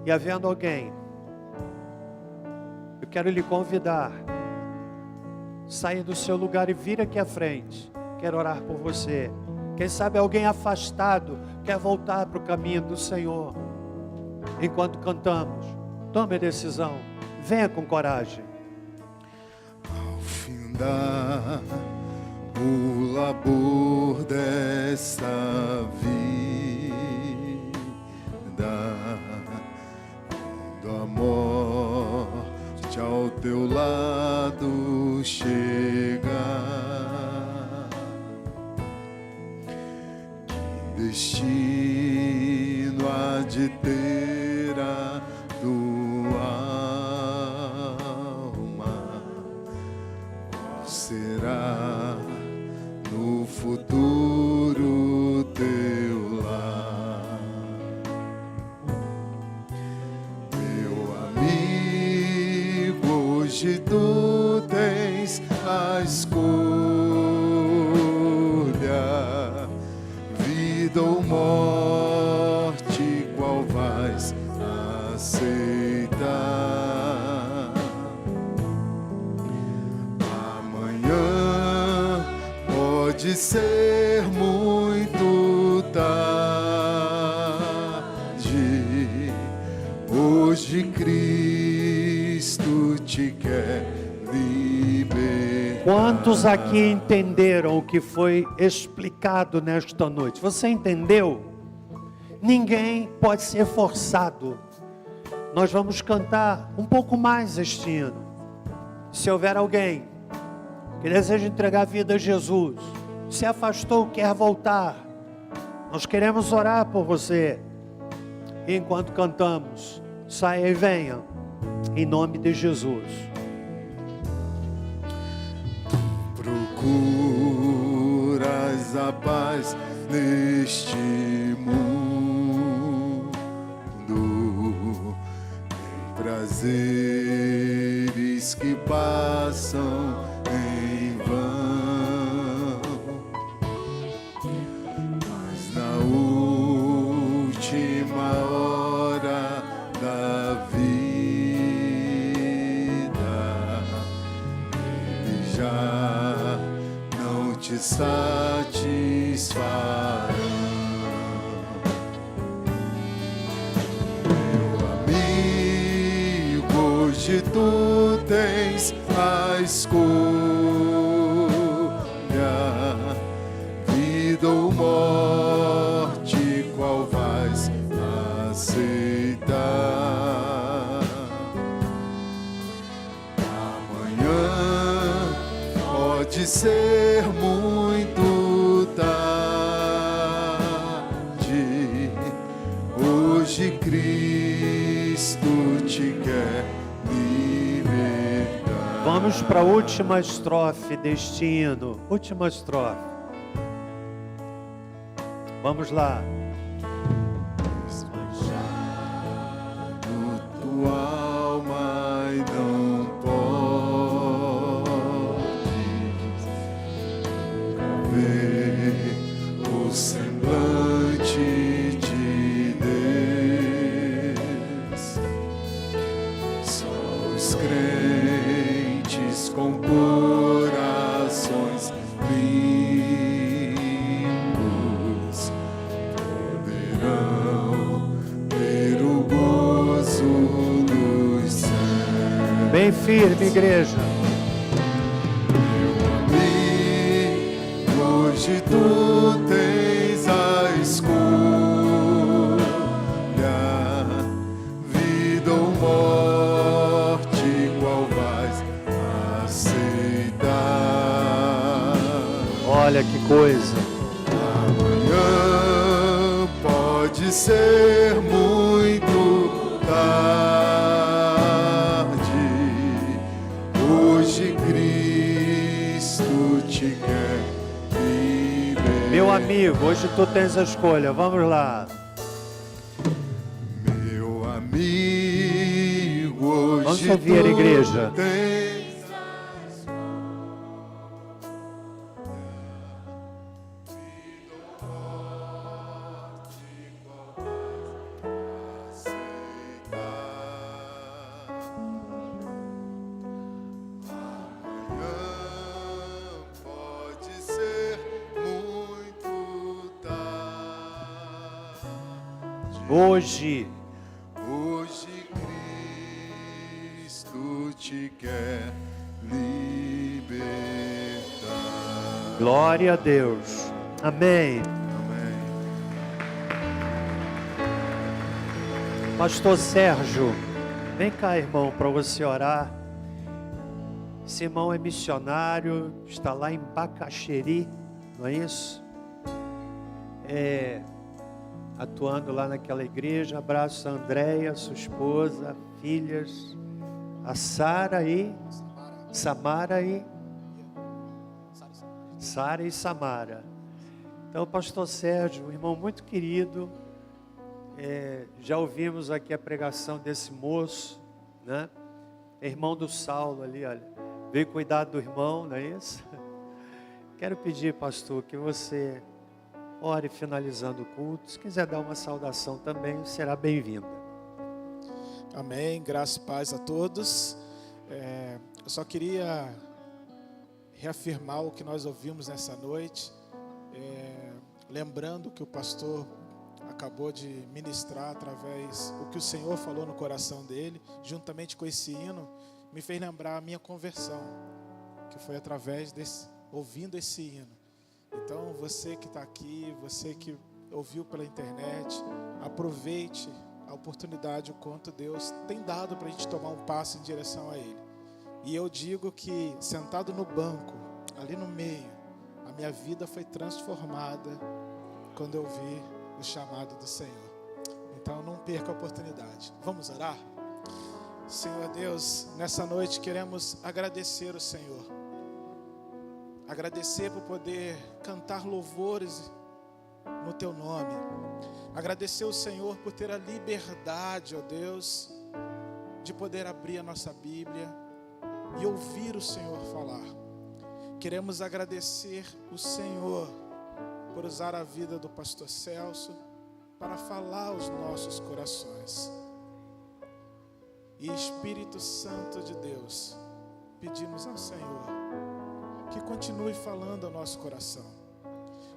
Speaker 1: E havendo alguém, eu quero lhe convidar, saia do seu lugar e vira aqui à frente. Quero orar por você. Quem sabe alguém afastado quer voltar para o caminho do Senhor. Enquanto cantamos, tome a decisão. Venha com coragem.
Speaker 2: Ao findar o labor desta vida, quando a morte ao teu lado chega, que destino há de ter a tua alma? Qual será no futuro teu lar? Meu amigo, hoje tu tens a escolha, vida ou morte, qual vais aceitar? Amanhã pode ser muito tarde. Hoje Cristo te quer libertar.
Speaker 1: Quantos aqui entenderam o que foi explicado nesta noite? Você entendeu? Ninguém pode ser forçado. Nós vamos cantar um pouco mais este hino. Se houver alguém que deseja entregar a vida a Jesus, se afastou, quer voltar, nós queremos orar por você. E enquanto cantamos, saia e venha, em nome de Jesus.
Speaker 2: Procuras a paz neste mundo, em prazeres que passam em vão, mas na última hora da vida ele já não te satisfará. Meu amigo, hoje tu tens a escolha, vida ou morte, qual vais aceitar? Amanhã pode ser muito tarde. Hoje Cristo te quer libertar.
Speaker 1: Vamos para a última estrofe deste hino. Última estrofe. Vamos lá.
Speaker 2: No tua alma e não podes ver o semblante de Deus. Só os crentes com corações limpos poderão ter o gozo dos céus.
Speaker 1: Bem firme, igreja.
Speaker 2: Meu amigo, hoje tu tens a escolha, vida ou morte, qual vais aceitar?
Speaker 1: Olha que coisa.
Speaker 2: Amanhã pode ser muito tarde. Hoje Cristo te quer libertar.
Speaker 1: inimigo. Hoje tu tens a escolha. Vamos lá.
Speaker 2: Meu amigo, hoje
Speaker 1: Vamos ouvir a igreja.
Speaker 2: tens pode ser muito tarde.
Speaker 1: Hoje,
Speaker 2: Hoje Cristo te quer libertar.
Speaker 1: glória a Deus. Amém.
Speaker 2: Amém.
Speaker 1: Pastor Sérgio, vem cá, irmão, para você orar. Esse irmão é missionário, está lá em Bacaxeri, não é isso? Atuando lá naquela igreja. Abraço a Andréia, sua esposa, filhas, a Sara e Samara e Sara e Samara. Então, pastor Sérgio, um irmão muito querido, já ouvimos aqui a pregação desse moço, né? É irmão do Saulo ali, olha, veio cuidar do irmão, não é isso? Quero pedir, pastor, que você ore finalizando o culto. Se quiser dar uma saudação também, será bem-vinda.
Speaker 3: Amém, graça e paz a todos. Eu só queria reafirmar o que nós ouvimos nessa noite, lembrando que o pastor acabou de ministrar através do que o Senhor falou no coração dele, juntamente com esse hino, me fez lembrar a minha conversão, que foi através ouvindo esse hino. Então, você que está aqui, você que ouviu pela internet, aproveite a oportunidade, o quanto Deus tem dado para a gente tomar um passo em direção a Ele. E eu digo que, sentado no banco, ali no meio, a minha vida foi transformada quando eu vi o chamado do Senhor. Então, não perca a oportunidade. Vamos orar? Senhor Deus, nessa noite queremos agradecer o Senhor. Agradecer por poder cantar louvores no Teu nome. Agradecer o Senhor por ter a liberdade, ó Deus, de poder abrir a nossa Bíblia e ouvir o Senhor falar. Queremos agradecer o Senhor por usar a vida do pastor Celso para falar aos nossos corações. E Espírito Santo de Deus, pedimos ao Senhor que continue falando ao nosso coração.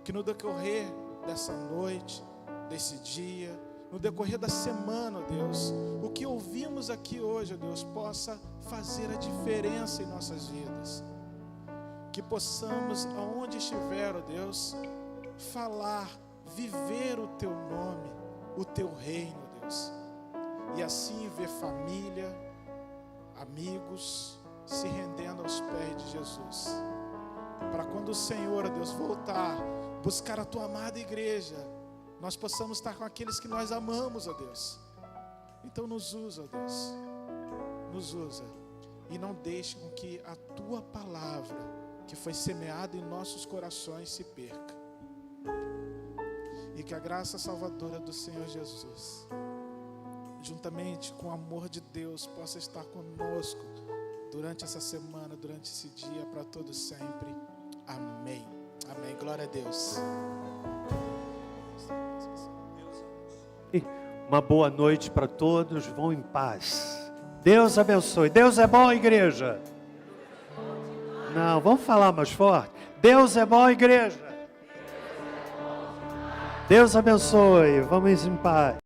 Speaker 3: Que no decorrer dessa noite, desse dia, no decorrer da semana, ó Deus, o que ouvimos aqui hoje, ó Deus, possa fazer a diferença em nossas vidas. Que possamos, aonde estiver, ó Deus, falar, viver o Teu nome, o Teu reino, ó Deus. E assim ver família, amigos, se rendendo aos pés de Jesus. Para quando o Senhor, ó Deus, voltar, buscar a Tua amada igreja, nós possamos estar com aqueles que nós amamos, ó Deus. Então nos usa, ó Deus, nos usa. E não deixe com que a Tua palavra, que foi semeada em nossos corações, se perca. E que a graça salvadora do Senhor Jesus, juntamente com o amor de Deus, possa estar conosco durante essa semana, durante esse dia, para todos sempre. Amém. Amém. Glória a Deus.
Speaker 1: Uma boa noite para todos. Vão em paz. Deus abençoe. Deus é bom, igreja. Não, vamos falar mais forte. Deus é bom, igreja. Deus abençoe. Vamos em paz.